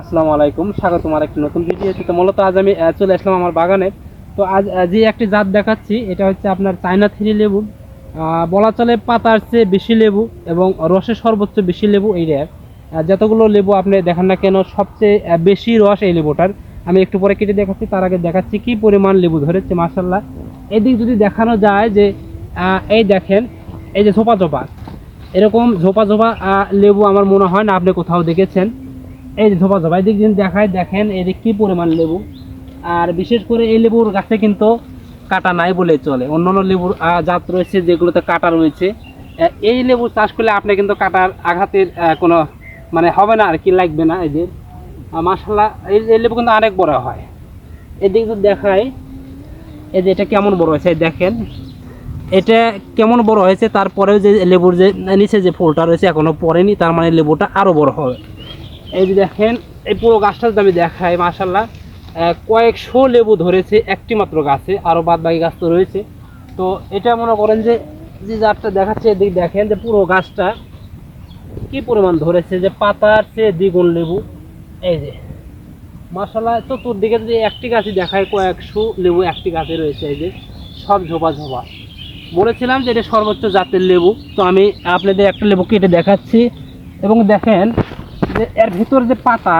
আসসালামু আলাইকুম, স্বাগতম আমার একটি নতুন ভিডিওতে। তো মূলত আজ আমি চলে আসলাম আমার বাগানে। তো আজ যে একটি জাত দেখাচ্ছি, এটা হচ্ছে আপনার চায়না থ্রি লেবু। বলা চলে পাতার চেয়ে বেশি লেবু এবং রসে সর্বোচ্চ বেশি লেবু এই রেয়ার। যতগুলো লেবু আপনি দেখেন না কেন, সবচেয়ে বেশি রস এই লেবুটার। আমি একটু পরে কেটে দেখাচ্ছি, তার আগে দেখাচ্ছি কি পরিমাণ লেবু ধরেছে মাশাল্লাহ। এদিক যদি দেখানো যায় যে এই দেখেন, এই যে ঝোপা ঝোপা, এরকম ঝোপা ঝোপা লেবু আমার মনে হয় না আপনি কোথাও দেখেছেন। এই যে ধোপা ধোপা এদিক যদি দেখায়, দেখেন এদিক কি পরিমাণ লেবু। আর বিশেষ করে এই লেবুর গাছে কিন্তু কাটা নাই বলে চলে। অন্যান্য লেবুর জাত রয়েছে যেগুলোতে কাটা রয়েছে। এই লেবু চাষ করলে আপনি কিন্তু কাটার আঘাতের কোনো মানে হবে না আর কি, লাগবে না। এই যে মাশাল্লাহ, এই লেবু কিন্তু অনেক বড় হয়। এদিক যদি দেখায়, এই যে এটা কেমন বড় হয়েছে দেখেন, এটা কেমন বড় হয়েছে। তারপরেও যে লেবুর যে নিচে যে ফুলটা রয়েছে এখনো পড়েনি, তার মানে লেবুটা আরও বড় হবে। এই যে দেখেন, এই পুরো গাছটা যদি আমি দেখাই, মাশাল্লাহ কয়েকশো লেবু ধরেছে একটি মাত্র গাছে, আরও বাদ বাকি গাছ তো রয়েছে। তো এটা মনে করেন যে যে জাতটা দেখাচ্ছে, এদিক দেখেন যে পুরো গাছটা কি পরিমাণ ধরেছে, যে পাতার চেয়ে দ্বিগুণ লেবু। এই যে মাশাল্লাহ, চতুর্দিকে যদি একটি গাছই দেখায়, কয়েকশো লেবু একটি গাছে রয়েছে। এই যে সব ঝোপা ঝোপা। বলেছিলাম যে এটা সর্বোচ্চ জাতের লেবু। তো আমি আপনাদের একটা লেবু কেটে দেখাচ্ছি, এবং দেখেন যে এর ভিতর যে পাতা,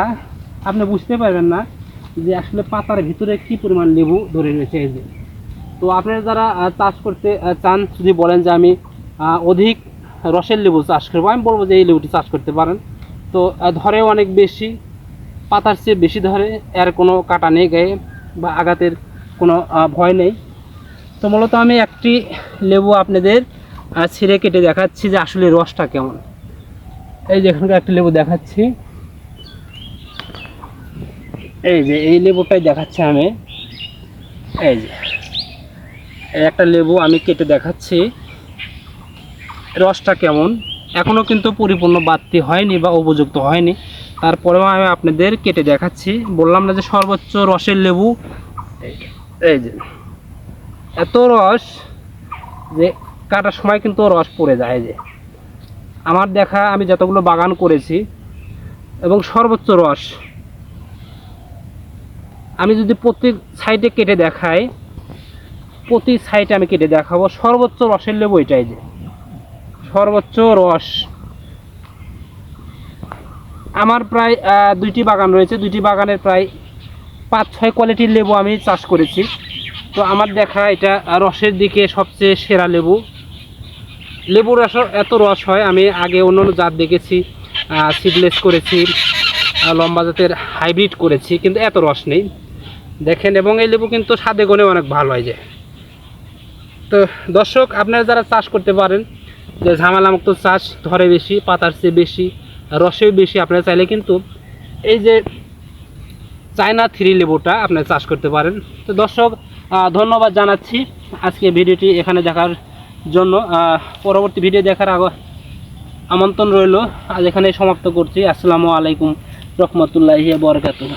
আপনি বুঝতে পারবেন না যে আসলে পাতার ভিতরে কি পরিমাণ লেবু ধরে রয়েছে। এই যে, তো আপনারা যারা চাষ করতে চান, যদি বলেন যে আমি অধিক রসের লেবু চাষ করবো, আমি বলবো যে এই লেবুটি চাষ করতে পারেন। তো ধরে অনেক বেশি, পাতার চেয়ে বেশি ধরে, এর কোনো কাটা নেই গায়ে বা আঘাতের কোনো ভয় নেই। তো মূলত আমি একটি লেবু আপনাদের ছিঁড়ে কেটে দেখাচ্ছি যে আসলে রসটা কেমন। এই যে এখানকার একটা লেবু দেখাচ্ছি, এই যে এই লেবুটাই দেখাচ্ছি আমি। এই যে এই একটা লেবু আমি কেটে দেখাচ্ছি, রসটা কেমন। এখনও কিন্তু পরিপূর্ণ বাড়তি হয়নি বা উপযুক্ত হয়নি, তারপরেও আমি আপনাদের কেটে দেখাচ্ছি। বললাম না যে সর্বোচ্চ রসের লেবু। এই যে এত রস যে কাটার সময় কিন্তু রস পড়ে যায়। যে আমার দেখা, আমি যতগুলো বাগান করেছি, এবং সর্বোচ্চ রস আমি যদি প্রতি সাইডে কেটে দেখাই, প্রতি সাইডে আমি কেটে দেখাবো, সর্বোচ্চ রসের লেবু এটাই। যে সর্বোচ্চ রস আমার প্রায় দুইটি বাগান রয়েছে, দুইটি বাগানের প্রায় 5-6 কোয়ালিটির লেবু আমি চাষ করেছি। তো আমার দেখা এটা রসের দিকে সবচেয়ে সেরা লেবু। লেবুর রস এত রস হয়, আমি আগে অন্য অন্য জাত দেখেছি, সিডলেস করেছি, লম্বা জাতের হাইব্রিড করেছি, কিন্তু এত রস নেই দেখেন। এবং এই লেবু কিন্তু স্বাদে গুণে অনেক ভালো হয়। যে তো দর্শক, আপনারা যারা চাষ করতে পারেন, যে ঝামেলামুক্ত চাষ, ধরে বেশি, পাতার চেয়ে বেশি, রসেও বেশি, আপনারা চাইলে কিন্তু এই যে চায়না থ্রি লেবুটা আপনারা চাষ করতে পারেন। তো দর্শক, ধন্যবাদ জানাচ্ছি আজকে ভিডিওটি এখানে দেখার জন্য। পরবর্তী ভিডিও দেখার আমন্ত্রণ রইল। আজ এখানে সমাপ্ত করছি। আসসালামু আলাইকুম রহমতুল্লাহি ওয়া বারাকাতুহু।